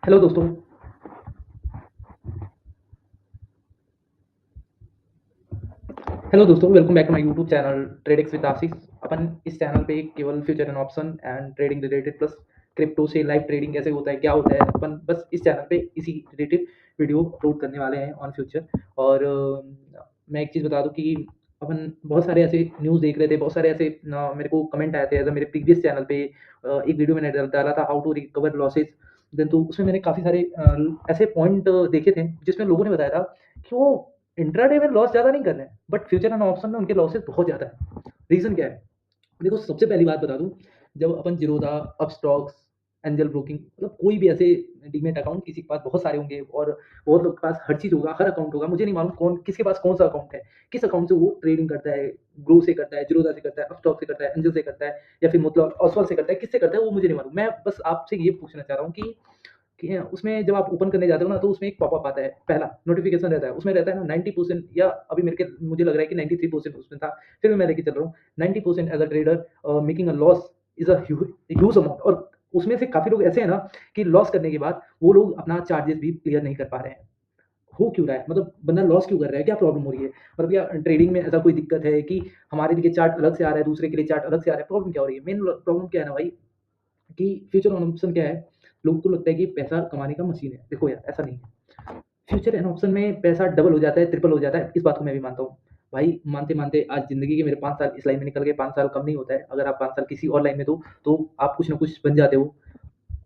Hello दोस्तों। Welcome back to my YouTube channel Tradix with Ashish. अपन इस चैनल पे केवल future and option and trading related plus crypto से लाइव ट्रेडिंग कैसे होता है, क्या होता है, अपन बस इस चैनल पे इसी रिलेटेड वीडियो अपलोड करने वाले हैं ऑन फ्यूचर। और मैं एक चीज़ बता दूं कि अपन बहुत सारे ऐसे न्यूज़ देख रहे थे, बहुत सारे ऐसे मेरे को कमेंट आए थे एज मेरे प्रीवियस चैनल पे। एक वीडियो मैंने डाला था how to recover losses. Then तो उसमें मैंने काफ़ी सारे ऐसे पॉइंट देखे थे जिसमें लोगों ने बताया था कि वो इंट्राडे में लॉस ज़्यादा नहीं कर रहे हैं, बट फ्यूचर एंड ऑप्शन में उनके लॉसेस बहुत ज़्यादा है। रीज़न क्या है? देखो, सबसे पहली बात बता दूँ, जब अपन ज़ीरोधा, अपस्टॉक्स, एंजल ब्रोकिंग, मतलब कोई भी ऐसे डीमैट अकाउंट किसी के पास बहुत सारे होंगे और बहुत लोग के पास हर चीज़ होगा, हर अकाउंट होगा। मुझे नहीं मालूम कौन किसके पास कौन-सा अकाउंट है, किस अकाउंट से वो ट्रेडिंग करता है, ग्रो से करता है, ज़ीरोधा से करता है, अपस्टॉक से करता है, एंजल से करता है या फिर मतलब ओसवाल से करता है, किससे करता है वो मुझे नहीं मालूम। मैं बस आपसे ये पूछना चाह रहा हूँ कि उसमें जब आप ओपन करने जाते हो ना, तो उसमें एक पॉपअप आता है, पहला नोटिफिकेशन रहता है, उसमें रहता है ना 90% या अभी मुझे लग रहा है कि 93% उसमें था, फिर भी मैं लेके चल रहा हूँ। 90% as a trader making a loss is a huge amount. और उसमें से काफ़ी लोग ऐसे हैं ना कि लॉस करने के बाद वो लोग अपना चार्जेस भी क्लियर नहीं कर पा रहे हैं। हो क्यों रहा है? मतलब बंदा लॉस क्यों कर रहा है? क्या प्रॉब्लम हो रही है? मतलब क्या ट्रेडिंग में ऐसा कोई दिक्कत है कि हमारे लिए चार्ट अलग से आ रहा है, दूसरे के लिए चार्ट अलग से आ रहा है? प्रॉब्लम क्या हो रही है? मेन प्रॉब्लम क्या है ना भाई, कि फ्यूचर एंड ऑप्शन क्या है? लोगों को लगता है कि पैसा कमाने का मशीन है। देखो यार, ऐसा नहीं है। फ्यूचर एंड ऑप्शन में पैसा डबल हो जाता है, ट्रिपल हो जाता है, इस बात को मैं भी मानता हूँ। भाई मानते-मानते आज ज़िंदगी के मेरे 5 साल इस लाइन में निकल गए, 5 साल कम नहीं होता है। अगर आप 5 साल किसी और लाइन में दो, तो आप कुछ न कुछ बन जाते हो।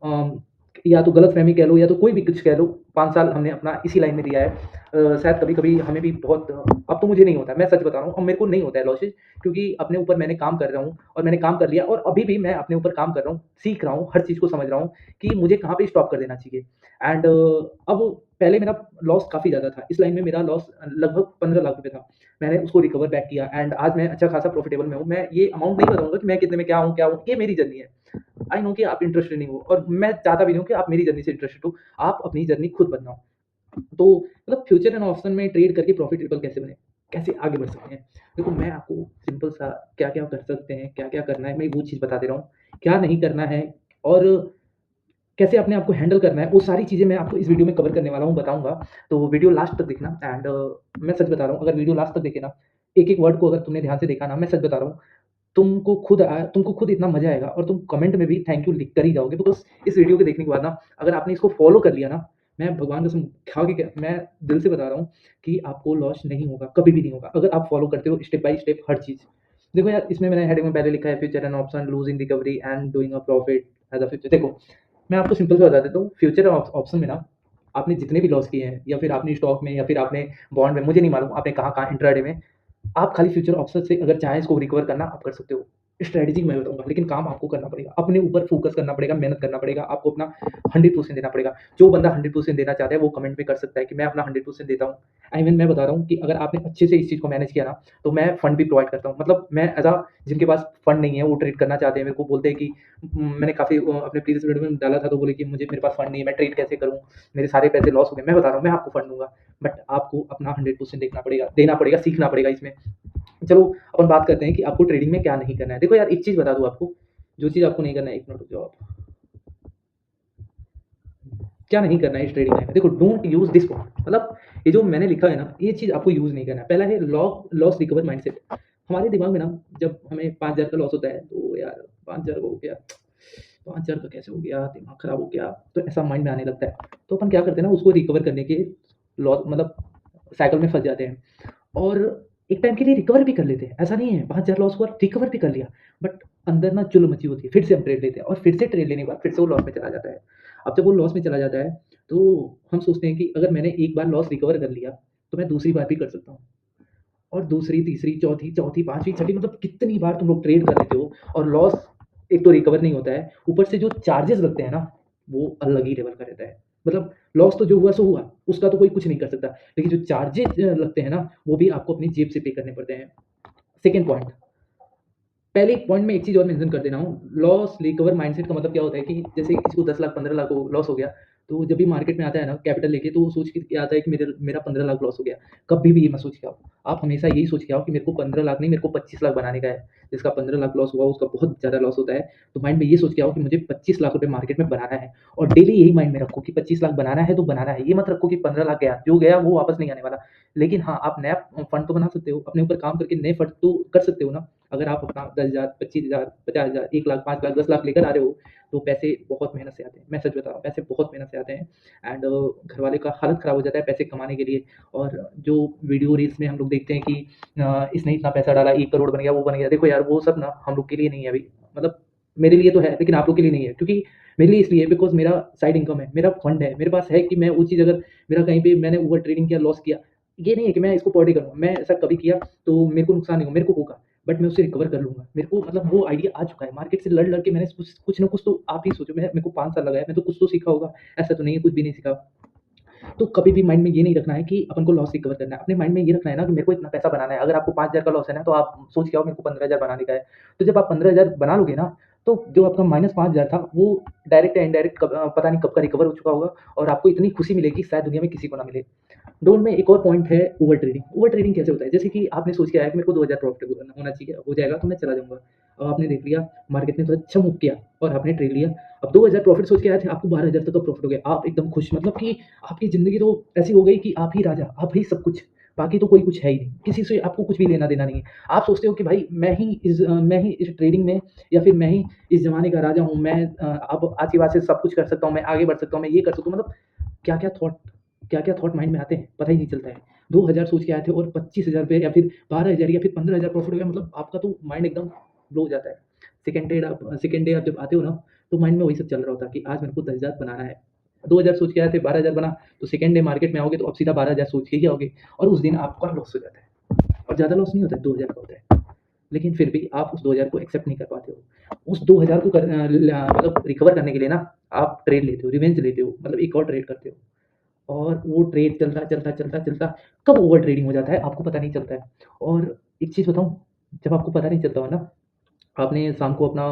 अम, या तो गलतफ़हमी कह लो या तो कोई भी कुछ कह लो, 5 साल हमने अपना इसी लाइन में दिया है। शायद कभी-कभी हमें भी बहुत अब तो मुझे नहीं होता है, मैं सच बता रहा हूँ, अब मेरे को नहीं होता है लॉसेस, क्योंकि अपने ऊपर मैंने काम कर रहा हूँ और मैंने काम कर लिया और अभी भी मैं अपने ऊपर काम कर रहा हूँ, सीख रहा हूँ, हर चीज़ को समझ रहा हूँ कि मुझे कहाँ पे स्टॉप कर देना चाहिए। एंड अब पहले मेरा लॉस काफ़ी ज़्यादा था, इस लाइन में मेरा लॉस लगभग 15 लाख रुपए था। मैंने उसको रिकवर बैक किया एंड आज मैं अच्छा खासा प्रॉफिटेबल में हूँ। मैं ये अमाउंट नहीं बताऊँगा कि मैं कितने में क्या हूँ, ये मेरी जर्नी है। आई नो कि आप इंटरेस्टेड नहीं हो और मैं चाहता भी नहीं हूँ कि आप मेरी जर्नी से इंटरेस्टेड हो। आप अपनी जर्नी खुद बनाओ। तो मतलब फ्यूचर एंड ऑप्शन में ट्रेड करके प्रॉफिटेबल कैसे बने? कैसे आगे बढ़ सकते हैं? देखो, मैं आपको सिंपल सा क्या-क्या कर सकते हैं, क्या-क्या करना है, मैं वो चीज़ बता दे रहा हूँ। क्या नहीं करना है और कैसे अपने आप को हैंडल करना है, वो सारी चीज़ें मैं आपको इस वीडियो में कवर करने वाला हूँ, बताऊँगा। तो वीडियो लास्ट तक देखना एंड मैं सच बता रहा हूँ, अगर वीडियो लास्ट तक देखे ना, एक-एक वर्ड को अगर तुमने ध्यान से देखा ना, मैं सच बता रहा हूँ, तुमको खुद इतना मज़ा आएगा और तुम कमेंट में भी थैंक यू लिख कर ही जाओगे। बिकॉज़ इस वीडियो को देखने के बाद ना, अगर आपने इसको फ़ॉलो कर लिया ना, मैं भगवान कसम खा के मैं दिल से बता रहा हूँ कि आपको लॉस नहीं होगा, कभी भी नहीं होगा। अगर आप फ़ॉलो करते हो स्टेप बाय स्टेप हर चीज़। देखो यार, इसमें मैंने हेडिंग में पहले लिखा है future and option, losing recovery and doing a profit as a future. देखो, मैं आपको सिंपल से बता देता हूँ, फ्यूचर ऑप्शन में ना, आपने जितने भी लॉस किए हैं या फिर आपने स्टॉक में या फिर आपने बॉन्ड में, मुझे नहीं मालूम आपने कहाँ-कहाँ इंट्राडे में, आप खाली फ्यूचर ऑप्शन से अगर चाहें इसको रिकवर करना, आप कर सकते हो। स्ट्रैटेजी मैं बताऊँगा, लेकिन काम आपको करना पड़ेगा। अपने ऊपर फ़ोकस करना पड़ेगा, मेहनत करना पड़ेगा, आपको अपना 100% देना पड़ेगा। जो बंदा 100% देना चाहता है, वो कमेंट में कर सकता है कि मैं अपना 100% देता हूँ। आई मीन मैं बता रहा हूँ कि अगर आपने अच्छे से इस चीज़ को मैनेज किया ना, तो मैं फंड भी प्रोवाइड करता हूँ। मतलब मैं जिनके पास फंड नहीं है, वो ट्रेड करना चाहते हैं, मेरे को बोलते हैं कि मैंने काफ़ी अपने प्रीवियस वीडियो में डाला था, तो बोले कि मेरे पास फंड नहीं है, मैं ट्रेड कैसे करूँ? मेरे सारे पैसे लॉस हो गए। मैं बता रहा हूँ, मैं आपको फंड दूँगा, बट आपको अपना 100% देना पड़ेगा, सीखना पड़ेगा इसमें। चलो, अपन बात करते हैं कि आपको ट्रेडिंग में क्या नहीं करना है। देखो यार, एक चीज़ बता दूँ आपको, जो चीज़ आपको नहीं करना है, 1 मिनट रुक जाओ आप। क्या नहीं करना है इस ट्रेडिंग में? देखो, डोंट यूज़ दिस वर्ड, मतलब ये जो मैंने लिखा है ना, ये चीज़ आपको यूज़ नहीं करना है। पहला है लॉस रिकवर माइंडसेट। हमारे दिमाग में ना, जब हमें 5,000 का लॉस होता है, तो यार 5,000 हो गया, 5,000 का कैसे हो गया? दिमाग खराब हो गया, तो ऐसा माइंड में आने लगता है। तो अपन क्या करते हैं ना, उसको रिकवर करने के लॉ मतलब साइकिल में फँस जाते हैं। और एक टाइम के लिए रिकवर भी कर लेते हैं। ऐसा नहीं है 5,000 लॉस हुआ, रिकवर भी कर लिया, बट अंदर ना चुल मची होती है। फिर से हम ट्रेड लेते हैं और फिर से ट्रेड लेने के बाद फिर से वो लॉस में चला जाता है। अब जब वो लॉस में चला जाता है, तो हम सोचते हैं कि अगर मैंने एक बार लॉस रिकवर कर लिया, तो मैं दूसरी बार भी कर सकता हूँ। और दूसरी, तीसरी, चौथी, 5वीं, छठी, मतलब कितनी बार तुम लोग ट्रेड कर लेते हो और लॉस एक तो रिकवर नहीं होता है, ऊपर से जो चार्जेस लगते हैं ना, वो अलग ही लेवल का रहता है। मतलब लॉस तो जो हुआ सो हुआ, उसका तो कोई कुछ नहीं कर सकता, लेकिन जो चार्जेस लगते हैं ना, वो भी आपको अपनी जेब से पे करने पड़ते हैं। सेकंड पॉइंट, पहले एक पॉइंट में एक चीज़ और मेंशन कर दे रहा हूँ, लॉस रिकवर माइंडसेट का मतलब क्या होता है कि जैसे किसी को 10 लाख, 15 लाख लॉस हो गया, तो जब भी मार्केट में आता है ना कैपिटल लेके, तो वो सोच के आता है कि मेरा 15 लाख लॉस हो गया। कभी भी ये मत सोच के आओ। आप हमेशा यही सोच के आओ कि मेरे को 15 लाख नहीं, मेरे को 25 लाख बनाने का है। जिसका 15 लाख लॉस हुआ उसका बहुत ज़्यादा लॉस होता है। तो माइंड में ये सोच के आओ कि मुझे 25 लाख रुपए मार्केट में बनाना है, और डेली यही माइंड में रखो कि 25 लाख बनाना है तो बनाना है। ये मत रखो कि 15 लाख गया, जो गया वो वापस नहीं आने वाला। लेकिन हाँ, आप नया फंड तो बना सकते हो, अपने ऊपर काम करके नए फंड तो कर सकते हो ना। अगर आप अपना 10,000, 25,000, 50,000, 1 लाख, 5 लाख, 10 लाख लेकर आ रहे हो, तो पैसे बहुत मेहनत से आते हैं। मैं सच बता रहा हूँ, पैसे बहुत मेहनत से आते हैं। एंड घरवाले का हालत ख़राब हो जाता है पैसे कमाने के लिए। और जो वीडियो रील्स में हम लोग देखते हैं कि इसने इतना पैसा डाला, 1 करोड़ बन गया, वो बन गया। देखो यार, वो सब ना हम लोग के लिए नहीं है अभी। मतलब मेरे लिए तो है, लेकिन आप लोग के लिए नहीं है। क्योंकि मेरे लिए इसलिए बिकॉज़ मेरा साइड इनकम है, मेरा फंड है, मेरे पास है कि मैं वो चीज़ अगर मेरा कहीं पे मैंने ओवर ट्रेडिंग किया, लॉस किया, ये नहीं है कि मैं इसको पर डे करूँगा। मैं ऐसा कभी किया तो मेरे को नुकसान नहीं होगा, मेरे को होगा, बट मैं उसे रिकवर कर लूँगा। मेरे को मतलब वो आइडिया आ चुका है। मार्केट से लड़ के मैंने कुछ ना कुछ तो आप ही सोचो, मेरे को 5 साल लगा है, मैं तो कुछ तो सीखा होगा। ऐसा तो नहीं है कुछ भी नहीं सीखा। तो कभी भी माइंड में ये नहीं रखना है कि अपन को लॉस रिकवर करना है। अपने माइंड में ये रखना है ना कि मेरे को इतना पैसा बनाना है। अगर आपको 5,000 का लॉस है ना, तो आप सोच के आओ मेरे को 15,000 बनाने का है। तो जब आप 15,000 बना लोगे ना, तो जो आपका माइनस 5,000 था, वो डायरेक्ट या इनडायरेक्ट पता नहीं कब का रिकवर हो चुका होगा, और आपको इतनी खुशी मिलेगी शायद दुनिया में किसी को ना मिले। डोंट में एक और पॉइंट है ओवर ट्रेडिंग। ओवर ट्रेडिंग कैसे होता है? जैसे कि आपने सोच के आया कि मेरे को 2,000 प्रॉफिट होना चाहिए, हो जाएगा तो मैं चला जाऊँगा। अब आपने देख लिया मार्केट ने तो अच्छा मूव किया और आपने ट्रेड लिया। अब 2,000 प्रॉफिट सोच के आए थे, आपको 12,000 तक का प्रॉफिट हो गया। आप एकदम खुश, मतलब कि आपकी ज़िंदगी तो ऐसी हो गई कि आप ही राजा, आप ही सब कुछ, बाकी तो कोई कुछ है ही नहीं। किसी से आपको कुछ भी लेना-देना नहीं है। आप सोचते हो कि भाई मैं ही इस ट्रेडिंग में, या फिर मैं ही इस ज़माने का राजा हूँ। मैं अब आज के बाद से सब कुछ कर सकता हूँ, मैं आगे बढ़ सकता हूँ, मैं ये कर सकता हूँ। मतलब क्या-क्या थॉट क्या-क्या थॉट माइंड में आते हैं, पता ही नहीं चलता है। 2,000 सोच के आए थे और 25,000 पे या फिर 12,000 या फिर 15,000 प्रॉफिट हो गया, मतलब आपका तो माइंड एकदम ब्लो हो जाता है। सेकंड डे आप जब आते हो ना, तो माइंड में वही सब चल रहा होता है कि आज मेरे को 10,000 बनाना है। 2,000 सोच के आए थे, 12,000 बना, तो सेकंड डे मार्केट में आओगे तो अब सीधा 12,000 सोच के ही आओगे, और उस दिन आपका लॉस हो जाता है। और ज़्यादा लॉस नहीं होता है, 2,000 का होता है। लेकिन फिर भी आप उस 2,000 को एक्सेप्ट नहीं कर पाते हो। उस 2,000 को मतलब रिकवर करने के लिए ना, आप ट्रेड लेते हो, रिवेंज लेते हो, मतलब एक और ट्रेड करते हो। और वो ट्रेड चलता, कब ओवर ट्रेडिंग हो जाता है आपको पता नहीं चलता है। और एक चीज़ बताऊँ, जब आपको पता नहीं चलता हो ना, आपने शाम को अपना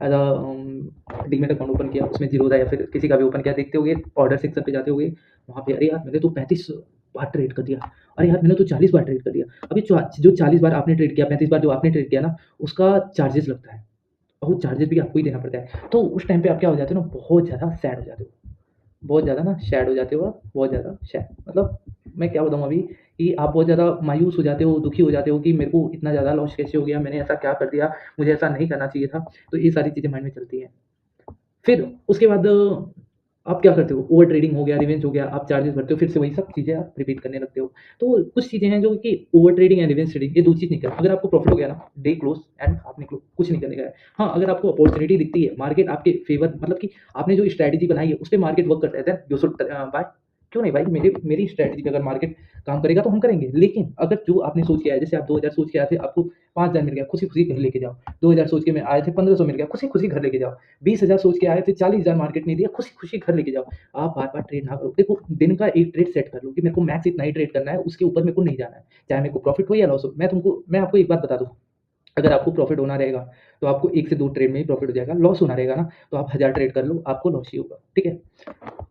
एज़ डीमैट अकाउंट ओपन किया, उसमें ज़ीरो था या फिर किसी का भी ओपन किया, देखते होगे ऑर्डर सेक्शन पे जाते होगे, वहाँ पे अरे यार मैंने तो 35 बार ट्रेड कर दिया, अरे यार मैंने तो 40 बार ट्रेड कर दिया। अभी जो 40 बार आपने ट्रेड किया, 35 बार जो आपने ट्रेड किया ना, उसका चार्जेस लगता है, और वो चार्जेस भी आपको ही देना पड़ता है। तो उस टाइम पे आप क्या हो जाते हो ना, बहुत ज़्यादा सैड हो जाते हो। बहुत ज़्यादा ना सैड हो जाते हो आप, बहुत ज़्यादा सैड, मतलब मैं क्या बताऊँ अभी, कि आप बहुत ज़्यादा मायूस हो जाते हो, दुखी हो जाते हो कि मेरे को इतना ज़्यादा लॉस कैसे हो गया, मैंने ऐसा क्या कर दिया, मुझे ऐसा नहीं करना चाहिए था। तो ये सारी चीज़ें माइंड में चलती हैं। फिर उसके बाद आप क्या करते हो, ओवर ट्रेडिंग हो गया, रिवेंज हो गया, आप चार्जेस भरते हो, फिर से वही सब चीज़ें आप रिपीट करने लगते हो। तो कुछ चीज़ें हैं जो कि ओवर ट्रेडिंग या रिवेंज ट्रेडिंग, ये 2 चीज़ नहीं करना। अगर आपको प्रॉफिट हो गया ना, डे क्लोज़ एंड आप निकलो, कुछ नहीं करने का है। हाँ, अगर आपको अपॉर्च्युनिटी दिखती है, मार्केट आपके फेवर, मतलब कि आपने जो स्ट्रैटेजी बनाई है, उस पे मार्केट वर्क करता है, देन यू शुड बाय। क्यों नहीं भाई, मेरी स्ट्रैटेजी पे अगर मार्केट काम करेगा तो हम करेंगे। लेकिन अगर जो आपने सोच के आया, जैसे आप 2,000 सोच के आए थे, आपको 5,000 मिल गया, खुशी-खुशी घर लेके जाओ। 2,000 सोच के मैं आए थे, 1,500 मिल गया, खुशी-खुशी घर लेके जाओ। 20,000 सोच के आए थे, 40,000 मार्केट ने दिया, खुशी-खुशी घर लेके जाओ। आप बार-बार ट्रेड ना करो। देखो, दिन का एक ट्रेड सेट कर लो कि मेरे को मैक्स इतना ही ट्रेड करना है, उसके ऊपर मेरे को नहीं जाना है। चाहे मेरे को प्रॉफिट हो या लॉस हो। मैं आपको एक बात बता दूँ, अगर आपको प्रॉफिट होना रहेगा, तो आपको 1 से 2 ट्रेड में ही प्रॉफिट हो जाएगा। लॉस होना रहेगा ना, तो आप 1000 ट्रेड कर लो, आपको लॉस ही होगा। ठीक है?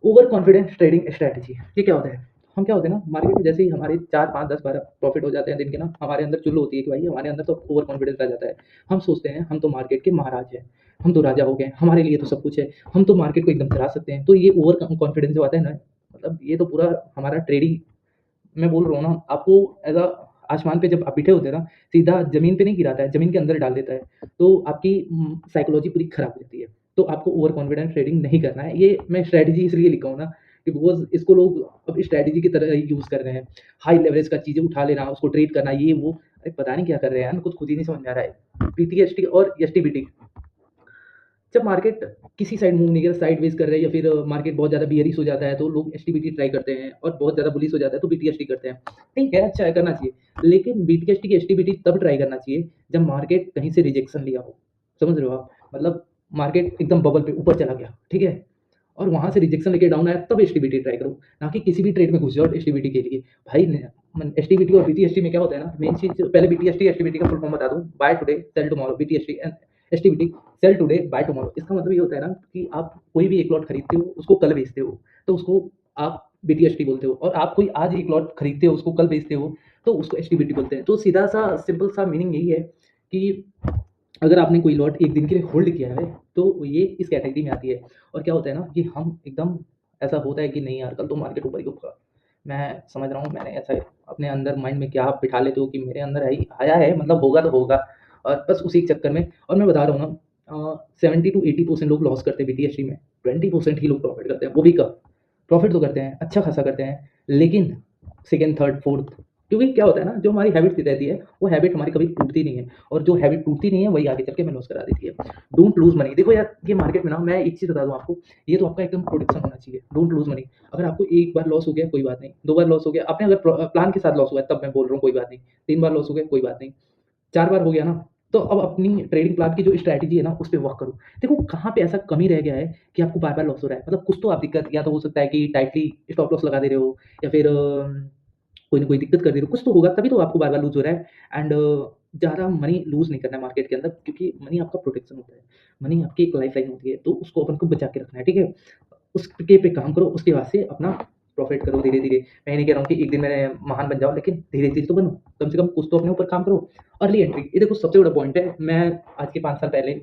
ओवर कॉन्फिडेंस ट्रेडिंग स्ट्रैटेजी, ये क्या होता है? हम क्या होते हैं ना, मार्केट में जैसे ही हमारे 4, 5, 10, 12 प्रॉफिट हो जाते हैं दिन के ना, हमारे अंदर चुल होती है कि भाई हमारे अंदर तो ओवर कॉन्फिडेंस आ जाता है। हम सोचते हैं हम तो मार्केट के महाराज हैं, हम तो राजा हो गए, हमारे लिए तो सब कुछ है, हम तो मार्केट को एकदम चला सकते हैं। तो ये ओवर कॉन्फिडेंस जो आता है ना, मतलब ये तो पूरा हमारा ट्रेडिंग, मैं बोल रहा हूँ ना आपको, एज़ आसमान पे जब आप बैठे होते हैं ना, सीधा ज़मीन पे नहीं गिराता है, ज़मीन के अंदर डाल देता है। तो आपकी साइकोलॉजी पूरी खराब हो जाती है। तो आपको ओवर कॉन्फिडेंस ट्रेडिंग नहीं करना है। ये मैं स्ट्रैटेजी इसलिए लिखा हूँ ना, कि बिकॉज़ इसको लोग अब स्ट्रैटेजी की तरह यूज़ कर रहे हैं। हाई लेवरेज का चीज़ें उठा लेना, उसको ट्रेड करना, ये वो, अरे पता नहीं क्या कर रहे हैं यार, खुद ही नहीं समझ में आ रहा है। बीटीएसटी और एसटीबीटी, जब मार्केट किसी साइड मूव नहीं कर रहा, साइडवेज़ कर रहा है, या फिर मार्केट बहुत ज़्यादा बियरिश हो जाता है, तो लोग एसटीबीटी ट्राई करते हैं, और बहुत ज़्यादा बुलिश हो जाता है तो बीटीएसटी करते हैं। ठीक है, अच्छा है, करना चाहिए। लेकिन बीटीएसटी की एसटीबीटी तब ट्राई करना चाहिए जब मार्केट कहीं से रिजेक्शन लिया हो। समझ रहे हो आप? मतलब मार्केट एकदम बबल पे ऊपर चला गया, ठीक है? और वहाँ से रिजेक्शन लेके डाउन आया, तब एसटीबीटी ट्राई करो, ना कि किसी भी ट्रेड में घुस जाओ एसटीबीटी के लिए। भाई न एसटीबीटी और बीटीएसटी में क्या होता है ना, मेन चीज़, पहले बीटीएसटी एसटीबीटी का फुल फॉर्म बता दूँ। Buy today sell tomorrow, BTST STBT, sell today buy tomorrow. इसका मतलब ये होता है ना कि आप कोई भी एक लॉट खरीदते हो, उसको कल बेचते हो, तो उसको आप बीटीएसटी बोलते हो। और आप कोई आज एक लॉट खरीदते हो, उसको कल बेचते हो, तो उसको एसटीबीटी बोलते हैं। तो सीधा सा सिंपल सा मीनिंग यही है कि अगर आपने कोई लॉट एक दिन के लिए होल्ड किया है, तो ये इस कैटेगरी में आती है। और क्या होता है ना कि हम एकदम ऐसा होता है कि नहीं यार, कल तो मार्केट ऊपर ही होगा। मैं समझ रहा हूँ, मैंने ऐसा अपने अंदर माइंड में क्या आप बिठा लेते हो कि मेरे अंदर है आया है, मतलब होगा तो होगा। और बस उसी के चक्कर में, और मैं बता रहा हूँ ना, 70 to 80% लोग लॉस करते हैं बीटीएसटी में, 20% ही लोग प्रॉफिट करते हैं, वो भी कब। प्रॉफिट तो करते हैं, अच्छा खासा करते हैं, लेकिन सेकंड, थर्ड, फोर्थ, क्योंकि क्या होता है ना, जो हमारी हैबिट रहती है, वो हैबिट हमारी कभी टूटती नहीं है। और जो हैबिट टूटती नहीं है, वही आगे चल के हमें लॉस करा देती है। Don't lose money. देखो यार, ये मार्केट में ना, मैं एक चीज़ बता दूँ आपको, ये तो आपका एकदम प्रोटेक्शन होना चाहिए। Don't lose money. अगर आपको एक बार लॉस हो गया कोई बात नहीं, दो बार लॉस हो गया, आपने अगर प्लान के साथ लॉस हुआ है तब मैं बोल रहा हूँ कोई बात नहीं, तीन बार लॉस हो गया कोई बात नहीं, चार बार हो गया ना, तो अब अपनी ट्रेडिंग प्लान की जो स्ट्रैटेजी है ना, उस पे वर्क करो। देखो कहाँ पे ऐसा कमी रह गया है कि आपको बार बार लॉस हो रहा है, मतलब कुछ तो आप दिक्कत, या तो हो सकता है कि टाइटली स्टॉप लॉस लगा दे रहे हो, या फिर कोई ना कोई दिक्कत कर दे रहे हो, कुछ तो होगा तभी तो आपको बार बार लूज हो रहा है। एंड ज़्यादा मनी लूज नहीं करना है मार्केट के अंदर, क्योंकि मनी आपका प्रोटेक्शन होता है। मनी आपकी एक लाइफ लाइन होती है, तो उसको अपन को बचा के रखना है, ठीक है। उसके पे काम करो, उसके बाद से अपना प्रॉफिट करो धीरे धीरे। मैं नहीं कह रहा हूँ कि एक दिन में महान बन जाओ, लेकिन धीरे धीरे तो बनो। कम से कम कुछ तो अपने ऊपर काम करो। अर्ली एंट्री, ये देखो सबसे बड़ा पॉइंट है। मैं आज के 5 साल पहले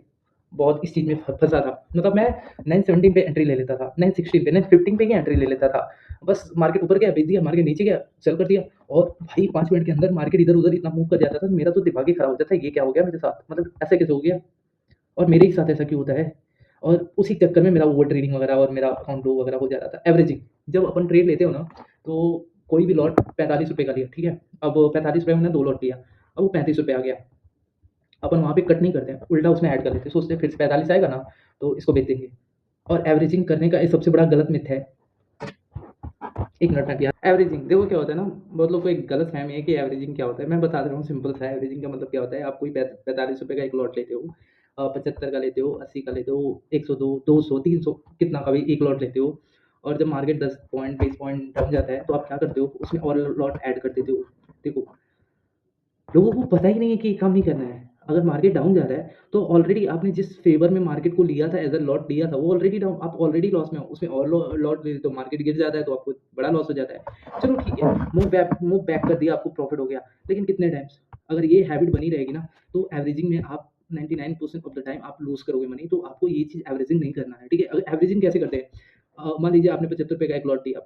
बहुत इस चीज़ में फंसा था, मतलब मैं 917 पे एंट्री ले लेता था, 916 पे, 915 पे ही एंट्री ले लेता था। बस मार्केट ऊपर गया बेच दिया, मार्केट नीचे गया सेल कर दिया। और भाई 5 मिनट के अंदर मार्केट इधर उधर इतना मूव कर जाता था, मेरा तो दिमाग ही खराब हो जाता है, ये क्या हो गया मेरे साथ, मतलब ऐसे कैसे हो गया, और मेरे ही साथ ऐसा क्यों होता है। और उसी चक्कर में मेरा ओवर ट्रेडिंग वगैरह और मेरा अकाउंट लो वगैरह हो जा रहा था। एवरेजिंग, जब अपन ट्रेड लेते हो ना, तो कोई भी लॉट 45 रुपये का लिया, ठीक है। अब 45 रुपये में दो लॉट लिया, अब वो 35 रुपये आ गया। अपन वहाँ पे कट नहीं करते हैं, उल्टा उसमें ऐड कर लेते हैं, सोचते हैं फिर से 45 आएगा ना, तो इसको बेच देंगे। और एवरेजिंग करने का एक सबसे बड़ा गलत मिथ है। एक मिनट में यार, एवरेजिंग देखो क्या होता है ना, बहुत लोग को एक गलत फहमी है कि एवरेजिंग क्या होता है। मैं बता दे रहा हूँ सिंपल सा, एवरेजिंग का मतलब क्या होता है। आप कोई 45 रुपये का एक लॉट लेते हो, 75 का लेते हो, 80 का लेते हो, 102, 200, 300, कितना का भी एक लॉट लेते हो। और जब मार्केट 10 पॉइंट 20 पॉइंट डाउन जाता है, तो आप क्या करते हो, उसमें और लॉट ऐड कर देते हो। देखो, लोगों को पता ही नहीं है कि ये काम नहीं करना है। अगर मार्केट डाउन जा रहा है, तो ऑलरेडी आपने जिस फेवर में मार्केट को लिया था, एज़ अ लॉट लिया था, वो ऑलरेडी डाउन, आप ऑलरेडी लॉस में हो। उसमें और लॉट ले लेते हो, मार्केट गिर जाता है, तो आपको बड़ा लॉस हो जाता है। चलो ठीक है, मूव बैक कर दिया, आपको प्रॉफिट हो गया। लेकिन कितने टाइम्स? अगर ये हैबिट बनी रहेगी ना, तो एवरेजिंग में आप 99% ऑफ द टाइम आप लूज़ करोगे मनी। तो आपको ये चीज़ एवरेजिंग नहीं करना है, ठीक है? अगर एवरेजिंग कैसे करते हैं? मान लीजिए आपने 75 रुपए का एक लॉट लिया,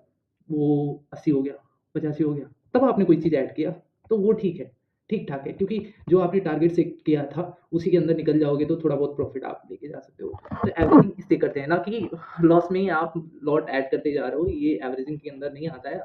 वो 80 हो गया, 85 हो गया, तब आपने कोई चीज़ ऐड किया, तो वो ठीक है। ठीक-ठाक है, क्योंकि जो आपने टारगेट सेट किया था, उसी के अंदर निकल जाओगे, तो थोड़ा बहुत प्रॉफ़िट आप लेके जा सकते हो। तो एवरेजिंग इससे करते हैं ना, कि लॉस में ही आप लॉट ऐड करते जा रहे हो, ये एवरेजिंग के अंदर नहीं आता है।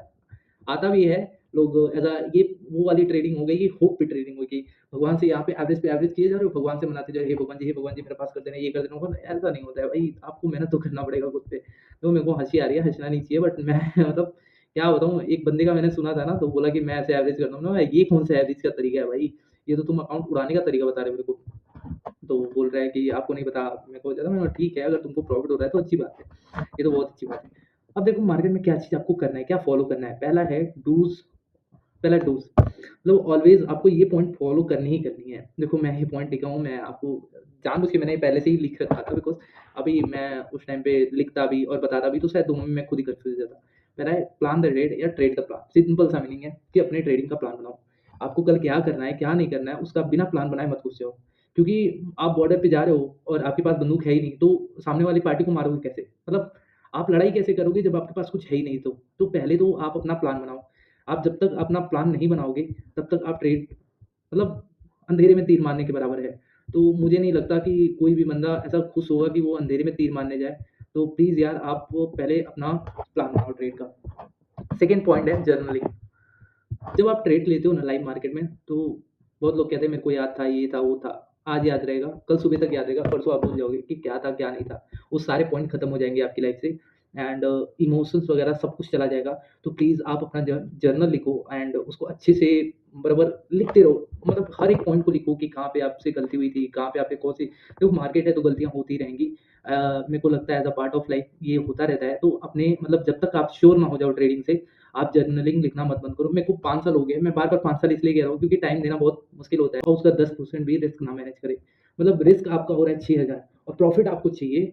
आता भी है, लोग ऐसा, ये वो वाली ट्रेडिंग हो गई, ये होप पे ट्रेडिंग हो गई। भगवान से यहाँ पे एवरेज किए जा रहे हो, भगवान से मनाते जाओ, हे भगवान जी मेरे पास कर देना, ये कर देना, वो ऐसा नहीं होता है भाई, आपको मेहनत तो करना पड़ेगा खुद पे। तो मेरे को हँसी आ रही है, हँसना नहीं चाहिए, बट मैं मतलब क्या बताऊँ, एक बंदे का मैंने सुना था ना, तो बोला कि मैं ऐसे एवरेज करता हूँ ना, ये कौन सा एवरेज का तरीका है भाई? ये तो तुम अकाउंट उड़ाने का तरीका बता रहे हो मेरे को। तो वो बोल रहा है कि आपको नहीं पता, मेरे को ज़्यादा। मैंने कहा ठीक है, अगर तुमको प्रॉफ़िट हो रहा है तो अच्छी बात है। ये तो बहुत अच्छी बात है। अब देखो मार्केट में क्या चीज़ आपको करना है, क्या फ़ॉलो करना है। पहला डूज़, मतलब ऑलवेज़ आपको ये पॉइंट फ़ॉलो करनी ही करनी है। देखो मैं ये पॉइंट लिखा हूँ, मैं आपको जानबूझ के मैंने पहले से ही लिख रखा था, बिकॉज़ अभी मैं उस टाइम पे लिखता भी और बताता भी, तो शायद दोनों में मैं खुद ही कन्फ्यूज़ हो जाता। पहला है प्लान द ट्रेड या ट्रेड द प्लान। सिंपल सा मीनिंग है कि अपने ट्रेडिंग का प्लान बनाओ। आपको कल क्या करना है, क्या नहीं करना है, उसका बिना प्लान बनाए मत घुस जाओ। क्योंकि आप बॉर्डर पे जा रहे हो और आपके पास बंदूक है ही नहीं, तो सामने वाली पार्टी को मारोगे कैसे? मतलब आप लड़ाई कैसे करोगे जब आपके पास कुछ है ही नहीं तो? तो पहले तो आप अपना प्लान बनाओ। आप जब तक अपना प्लान नहीं बनाओगे, तब तक आप ट्रेड, मतलब अंधेरे में तीर मारने के बराबर है। तो मुझे नहीं लगता कि कोई भी बंदा ऐसा खुश होगा कि वो अंधेरे में तीर मारने जाए। तो प्लीज़ यार, आप वो पहले अपना प्लान बनाओ ट्रेड का। सेकंड पॉइंट है जर्नलिंग। जब आप ट्रेड लेते हो ना लाइव मार्केट में, तो बहुत लोग कहते हैं मेरे को याद था, ये था, वो था। आज याद रहेगा, कल सुबह तक याद रहेगा, परसों आप भूल जाओगे कि क्या था, क्या नहीं था। वो सारे पॉइंट खत्म हो जाएँगे आपकी लाइफ़ से, एंड इमोशंस वगैरह सब कुछ चला जाएगा। तो प्लीज़ आप अपना जर्नल लिखो, एंड उसको अच्छे से बराबर लिखते रहो। मतलब हर एक पॉइंट को लिखो कि कहाँ पे आपसे गलती हुई थी, कहाँ पे आपने कौन-सी, देखो मार्केट है तो गलतियाँ होती रहेंगी। मेरे को लगता है as a part of life ये होता रहता है। तो अपने मतलब जब तक आप श्योर ना हो जाओ ट्रेडिंग से, आप जर्नलिंग लिखना मत बंद करो। मेरे को 5 साल हो गए, मैं बार-बार 5 साल इसलिए कह रहा हूँ क्योंकि टाइम देना बहुत मुश्किल होता है, और उसका 10% भी रिस्क ना मैनेज करे। मतलब रिस्क आपका हो रहा है 6,000 और प्रॉफिट आपको चाहिए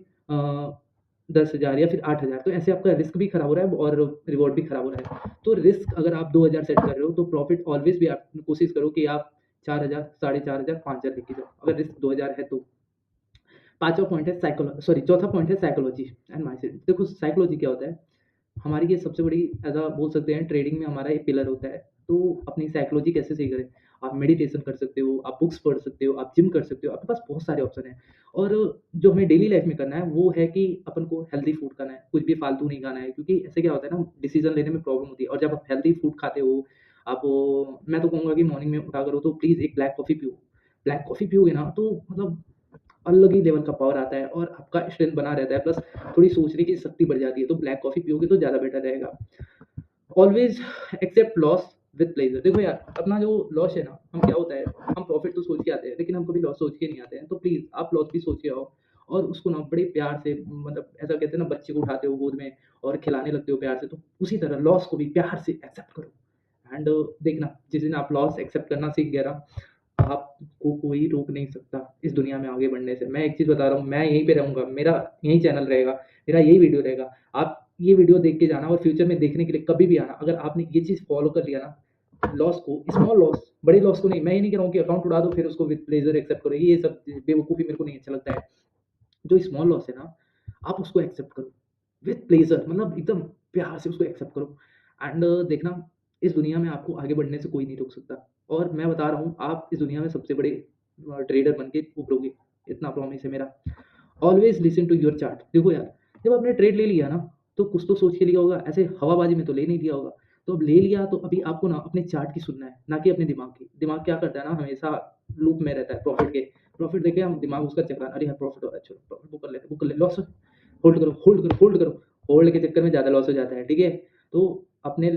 10,000 या फिर 8,000, तो ऐसे आपका रिस्क भी खराब हो रहा है और रिवॉर्ड भी खराब हो रहा है। तो रिस्क अगर आप 2,000 सेट कर रहे हो, तो प्रॉफिट ऑलवेज़ भी आप कोशिश करो कि आप 4,000, साढ़े 4,000, 5,000 लेके जाओ, अगर रिस्क 2,000 है तो। पाँचवाँ पॉइंट है चौथा पॉइंट है साइकोलॉजी एंड माइंडसेट। देखो साइकोलॉजी क्या होता है, हमारी ये सबसे बड़ी ऐसा बोल सकते हैं ट्रेडिंग में हमारा एक पिलर होता है। तो अपनी साइकोलॉजी कैसे सही करें? आप मेडिटेशन कर सकते हो, आप बुक्स पढ़ सकते हो, आप जिम कर सकते हो, आपके पास बहुत सारे ऑप्शन हैं। और जो हमें डेली लाइफ में करना है वो है कि अपन को हेल्दी फूड खाना है, कुछ भी फालतू नहीं खाना है, क्योंकि ऐसे क्या होता है ना, डिसीजन लेने में प्रॉब्लम होती है। और जब आप हेल्दी फूड खाते हो, आप मैं तो कहूँगा कि मॉर्निंग में उठा करो तो प्लीज़ एक ब्लैक कॉफ़ी पियो। ब्लैक कॉफ़ी पियोगे ना तो मतलब अलग ही लेवल का पावर आता है और आपका स्ट्रेंथ बना रहता है, प्लस थोड़ी सोचने की शक्ति बढ़ जाती है। तो ब्लैक कॉफ़ी पियोगे तो ज़्यादा बेटर रहेगा। Always accept loss with pleasure. देखो यार, अपना जो लॉस है ना, हम क्या होता है, हम प्रॉफिट तो सोच के आते हैं लेकिन हम कभी लॉस सोच के नहीं आते हैं। तो प्लीज आप लॉस भी सोच के आओ और उसको ना बड़े प्यार से, मतलब ऐसा कहते हैं ना, बच्चे को उठाते हो गोद में और खिलाने लगते हो प्यार से, तो उसी तरह लॉस को भी प्यार से एक्सेप्ट करो। एंड देखना, जिस दिन आप लॉस एक्सेप्ट करना सीख गया ना, आपको कोई रोक नहीं सकता इस दुनिया में आगे बढ़ने से। मैं एक चीज़ बता रहा हूँ, मैं यहीं पे रहूँगा, मेरा यही चैनल रहेगा, मेरा यही वीडियो रहेगा। आप ये वीडियो देख के जाना और फ्यूचर में देखने के लिए कभी भी आना। अगर आपने ये चीज़ फॉलो कर लिया ना, लॉस को, स्मॉल लॉस, बड़े लॉस को नहीं, मैं ये नहीं कह रहा हूँ कि अकाउंट उड़ा दो फिर उसको विद प्लेजर एक्सेप्ट करो, ये सब बेवकूफ़ी मेरे को नहीं अच्छा लगता है। जो स्मॉल लॉस है ना, आप उसको एक्सेप्ट करो विद प्लेजर, मतलब एकदम प्यार से उसको एक्सेप्ट करो। एंड देखना, इस दुनिया में आपको आगे बढ़ने से कोई नहीं रोक सकता। और मैं बता रहा हूँ, आप इस दुनिया में सबसे बड़े ट्रेडर बन के उभरोगे, इतना प्रॉमिस है मेरा। Always listen to your chart. देखो यार, जब आपने ट्रेड ले लिया ना, तो कुछ तो सोच के लिया होगा, ऐसे हवाबाजी में तो ले नहीं लिया होगा। तो अब ले लिया तो अभी आपको ना अपने चार्ट की सुनना है, ना कि अपने दिमाग की। दिमाग क्या करता है ना, हमेशा लूप में रहता है प्रॉफिट के। प्रॉफिट देखे हम, दिमाग उसका चक्रा, अरे यार प्रॉफिट हो रहा है, चलो प्रॉफिट बुक कर ले, लॉस होल्ड करो, होल्ड करो, होल्ड करो। होल्ड के चक्कर में ज़्यादा लॉस हो जाता है, ठीक है? तो अपने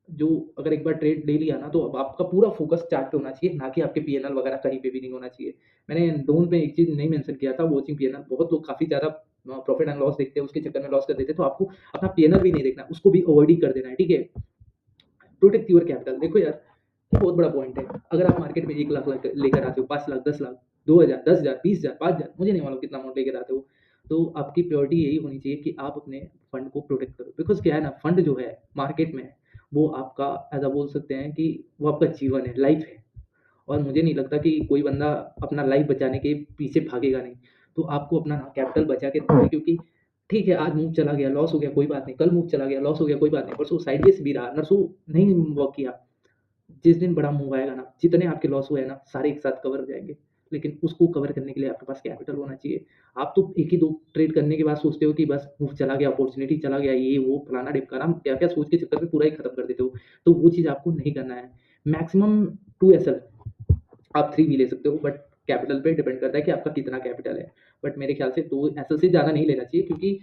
जो, अगर एक बार ट्रेड ले लिया ना, तो अब आपका पूरा फोकस चार्ट पे होना चाहिए, ना कि आपके पीएनएल वगैरह कहीं पे भी नहीं होना चाहिए। मैंने डोन पे एक चीज़ नहीं मेंशन किया था, वॉचिंग पीएनएल। बहुत लोग काफ़ी ज़्यादा प्रॉफिट एंड लॉस देखते हैं, उसके चक्कर में लॉस कर देते हैं। तो आपको अपना पीएनएल भी नहीं देखना, उसको भी अवॉइड ही कर देना है, ठीक है? Protect your capital. देखो यार, ये बहुत बड़ा पॉइंट है। अगर आप मार्केट में 1 लाख लेकर आते हो, 5 लाख, 10 लाख, 2,000, 10,000, 20,000, 5,000, मुझे नहीं मालूम कितना अमाउंट लेकर आते हो, तो आपकी प्रायोरिटी यही होनी चाहिए कि आप अपने फंड को प्रोटेक्ट करो। बिकॉज़ क्या है ना, फंड जो है मार्केट में, वो आपका, ऐसा बोल सकते हैं कि वो आपका जीवन है, लाइफ है। और मुझे नहीं लगता कि कोई बंदा अपना लाइफ बचाने के पीछे भागेगा नहीं। तो आपको अपना ना कैपिटल बचा के रखना है, क्योंकि ठीक है, आज मूव चला गया, लॉस हो गया, कोई बात नहीं। कल मूव चला गया, लॉस हो गया, कोई बात नहीं। परसों साइडवेज़ भी रहा, नरसों नहीं वर्क किया, जिस दिन बड़ा मूव आएगा ना, जितने आपके लॉस हुए हैं ना, सारे एक साथ कवर हो जाएँगे। लेकिन उसको कवर करने के लिए आपके पास कैपिटल होना चाहिए। आप तो 1 ही 2 ट्रेड करने के बाद सोचते हो कि बस मूव चला गया, अपॉर्च्युनिटी चला गया, ये वो फलाना-ढिमकाना, क्या-क्या सोच के चक्कर में पूरा ही खत्म कर देते हो। तो वो चीज़ आपको नहीं करना है। मैक्सिमम 2 एसएल, आप 3 भी ले सकते हो, बट कैपिटल पे डिपेंड करता है कि आपका कितना कैपिटल है। बट मेरे ख्याल से 2 एसएल से ज़्यादा नहीं लेना चाहिए, क्योंकि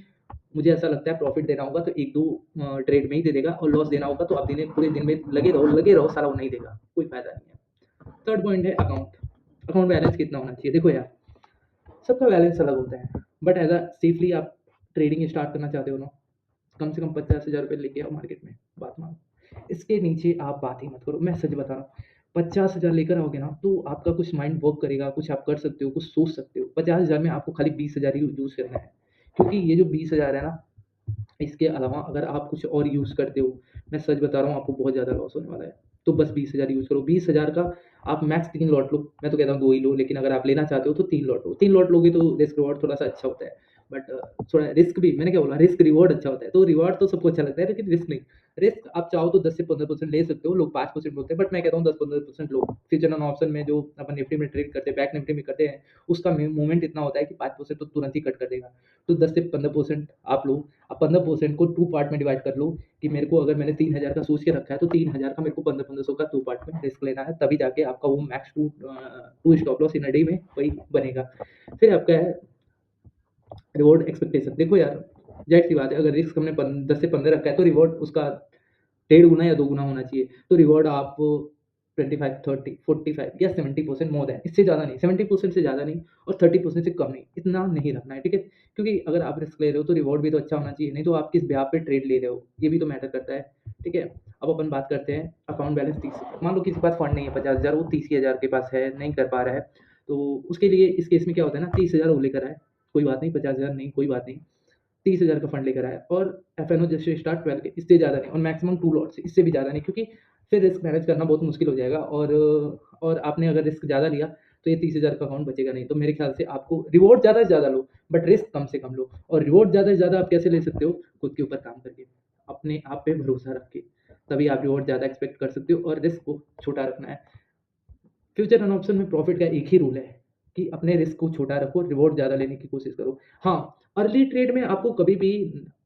मुझे ऐसा लगता है प्रॉफिट देना होगा तो 1-2 ट्रेड में ही दे देगा, और लॉस देना होगा तो आप पूरे दिन में लगे रहो, साला वो नहीं देगा, कोई फ़ायदा नहीं है। थर्ड पॉइंट है अकाउंट। अकाउंट बैलेंस कितना होना चाहिए? देखो यार, सबका बैलेंस अलग होता है, बट एज़ अ सेफली आप ट्रेडिंग स्टार्ट करना चाहते हो ना, कम से कम 50,000 रुपए लेके आओ मार्केट में, बात मानो। इसके नीचे आप बात ही मत करो, मैं सच बता रहा हूँ। 50,000 लेकर आओगे ना, तो आपका कुछ माइंड वर्क करेगा, कुछ आप कर सकते हो, कुछ सोच सकते हो। 50,000 में आपको खाली 20,000 ही यूज़ करना है, क्योंकि ये जो 20,000 है ना, इसके अलावा अगर आप कुछ और यूज़ करते हो, मैं सच बता रहा हूँ, आपको बहुत ज़्यादा लॉस होने वाला है। तो बस 20,000 यूज़ करो। 20,000 का आप मैक्स 3 लॉट लो। मैं तो कहता हूँ 2 ही लो, लेकिन अगर आप लेना चाहते हो तो 3 लॉट लो। 3 लॉट लोगे तो रिस्क रिवॉर्ड थोड़ा-सा अच्छा होता है। बट थोड़ा रिस्क भी, मैंने क्या बोला, रिस्क रिवॉर्ड अच्छा होता है। तो रिवॉर्ड तो सबको अच्छा लगता है, लेकिन रिस्क नहीं। रिस्क आप चाहो तो 10 से 15% ले सकते हो, लोग 5% बोलते हैं, बट मैं कहता हूँ 10-15% लो। फ्यूचर एंड ऑप्शन में जो अपन निफ्टी में ट्रेड करते हैं, बैंक निफ्टी में करते हैं, उसका मूवमेंट इतना होता है कि 5% तो तुरंत ही कट कर देगा। तो 10 से 15% आप लो। अब 15% को 2 पार्ट में डिवाइड कर लो, कि मेरे को, अगर मैंने 3,000 का सोच के रखा है, तो 3,000 का मेरे को 1500 का 2 पार्ट में रिस्क लेना है, तभी जाके आपका वो max 2 stop loss in a day में वही बनेगा। फिर आपका है रिवॉर्ड एक्सपेक्टेशन। देखो यार, ज़ाहिर सी बात है, अगर रिस्क हमने 10 से 15 रखा है, तो रिवॉर्ड उसका 1.5 गुना या 2 गुना होना चाहिए। तो रिवॉर्ड आप 25, 30, 45 या 70% मोर देन, इससे ज़्यादा नहीं, 70% से ज़्यादा नहीं और 30% से कम नहीं, इतना नहीं रखना है, ठीक है? क्योंकि अगर आप रिस्क ले रहे हो तो रिवॉर्ड भी तो अच्छा होना चाहिए, नहीं तो आप किस ब्याह पे ट्रेड ले रहे हो, ये भी तो मैटर करता है, ठीक है? अब अपन बात करते हैं अकाउंट बैलेंस 30,000। मान लो किसी के पास फंड नहीं है 50,000, वो 30,000 के पास है, नहीं कर पा रहा है, तो उसके लिए इस केस में क्या होता है ना, 30,000 वो लेकर आए, कोई बात नहीं, 50,000 नहीं, कोई बात नहीं, 30,000 का फंड लेकर आए और एफ जैसे स्टार्ट 12 के, इससे ज़्यादा नहीं, और मैक्सिमम 2 लॉट्स, इससे भी ज़्यादा नहीं, क्योंकि फिर रिस्क मैनेज करना बहुत मुश्किल हो जाएगा, और आपने अगर रिस्क ज़्यादा लिया तो ये 30,000 का अकाउंट बचेगा नहीं। तो मेरे ख्याल से आपको रिवॉर्ड ज़्यादा से ज़्यादा लो, बट रिस्क कम से कम लो। और रिवॉर्ड ज़्यादा से ज़्यादा आप कैसे ले सकते हो? खुद के ऊपर काम करके, अपने आप पे भरोसा रख के, तभी आप रिवॉर्ड ज़्यादा एक्सपेक्ट कर सकते हो, और रिस्क को छोटा रखना है। फ्यूचर एंड ऑप्शन में प्रॉफिट का एक ही रूल है कि अपने रिस्क को छोटा रखो, रिवॉर्ड ज़्यादा लेने की कोशिश करो। हाँ, अर्ली ट्रेड में आपको कभी भी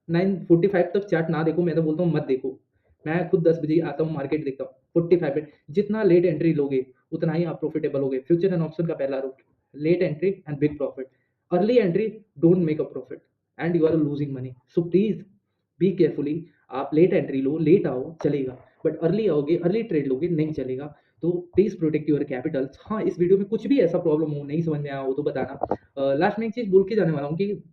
9:45 तक चार्ट ना देखो, मैं तो बोलता हूँ मत देखो। मैं खुद 10 बजे आता हूँ, मार्केट देखता हूँ, 45 मिनट, जितना लेट एंट्री लोगे, उतना ही आप प्रॉफिटेबल होगे। फ्यूचर एंड ऑप्शन का पहला rule, late entry and big profit. Early entry don't make a profit and you are losing money. So please be carefully, आप लेट एंट्री लो, लेट आओ, चलेगा, बट अर्ली आओगे, अर्ली ट्रेड लोगे, नहीं चलेगा। तो प्लीज़ प्रोटेक्ट योर कैपिटल्स। हाँ, इस वीडियो में कुछ भी ऐसा प्रॉब्लम हो, नहीं समझ में आया हो तो बताना। लास्ट में एक चीज़ बोल के जाने वाला हूँ कि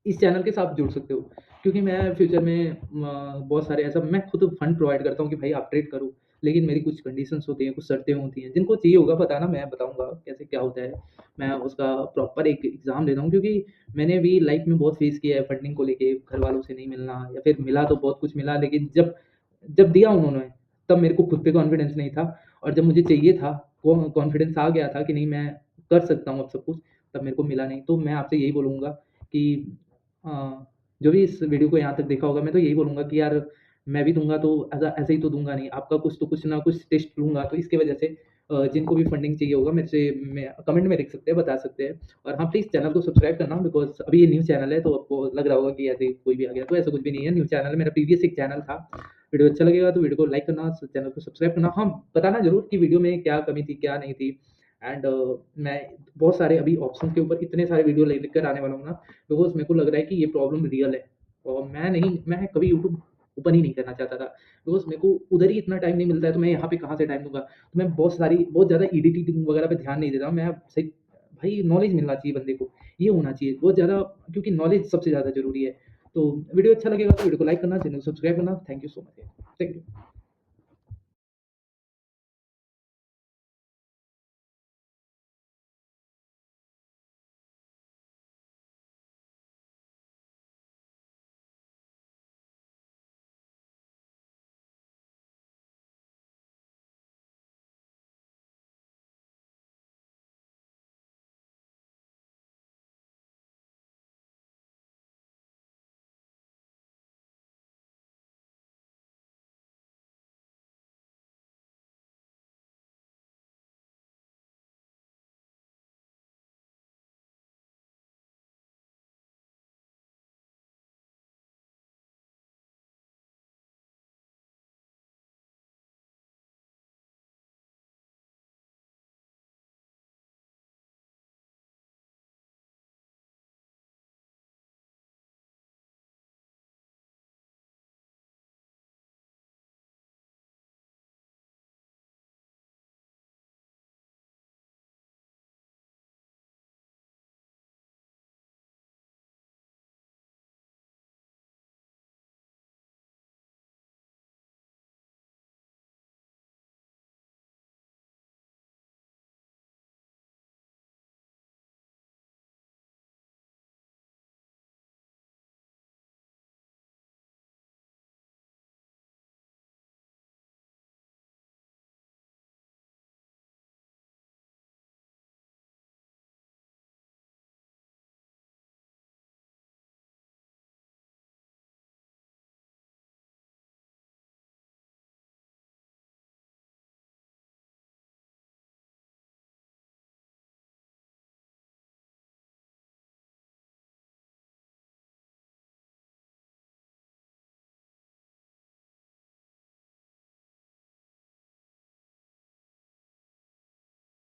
इस चैनल के साथ जुड़ सकते हो, क्योंकि मैं फ्यूचर में बहुत सारे ऐसा मैं खुद फंड प्रोवाइड करता हूँ कि भाई आप ट्रेड करो, लेकिन मेरी कुछ कंडीशंस होती हैं, कुछ शर्तें होती हैं, जिनको चाहिए होगा बताना, मैं बताऊँगा कैसे क्या होता है। मैं उसका प्रॉपर एक एग्ज़ाम देता हूँ, क्योंकि मैंने भी लाइफ में बहुत फेस किया है फंडिंग को लेके, घर वालों से नहीं मिलना, या फिर मिला तो बहुत कुछ मिला, लेकिन जब जब दिया उन्होंने, तब मेरे को खुद पे कॉन्फिडेंस नहीं था, और जब मुझे चाहिए था, वो कॉन्फिडेंस आ गया था कि नहीं मैं कर सकता हूँ अब सब कुछ, तब मेरे को मिला नहीं। तो मैं आपसे यही बोलूँगा कि जो भी इस वीडियो को यहाँ तक देखा होगा, मैं तो यही बोलूँगा कि यार मैं भी दूँगा तो ऐसे ही तो दूँगा नहीं, आपका कुछ तो कुछ ना कुछ टेस्ट लूँगा। तो इसकी वजह से जिनको भी फंडिंग चाहिए होगा मेरे से मैं कमेंट में लिख सकते हैं, बता सकते हैं। और हाँ, प्लीज़ चैनल को सब्सक्राइब करना, बिकॉज़ अभी ये न्यू चैनल है, तो आपको लग रहा होगा कि ऐसे ही कोई भी आ गया, तो ऐसा कुछ भी नहीं है, न्यू चैनल है, मेरा प्रीवियस एक चैनल था। वीडियो अच्छा लगेगा तो वीडियो को लाइक करना, चैनल को सब्सक्राइब करना। हाँ, बताना ज़रूर कि वीडियो में क्या कमी थी, क्या नहीं थी। एंड मैं बहुत सारे अभी ऑप्शंस के ऊपर इतने सारे वीडियो ले लेकर आने वाला हूँ ना, बिकॉज़ मेरे को लग रहा है कि ये प्रॉब्लम रियल है, और मैं कभी यूट्यूब ओपन ही नहीं करना चाहता था, बिकॉज़ मेरे को उधर ही इतना टाइम नहीं मिलता है, तो मैं यहाँ पे कहाँ से टाइम दूँगा? तो मैं बहुत ज़्यादा एडिटिंग वगैरह पे ध्यान नहीं देता हूँ। मैं सही, भाई नॉलेज मिलना चाहिए बंदे को, ये होना चाहिए बहुत ज़्यादा, क्योंकि नॉलेज सबसे ज़्यादा ज़रूरी है। तो वीडियो अच्छा लगेगा तो वीडियो को लाइक करना, चैनल को सब्सक्राइब करना। Thank you so much. Thank you.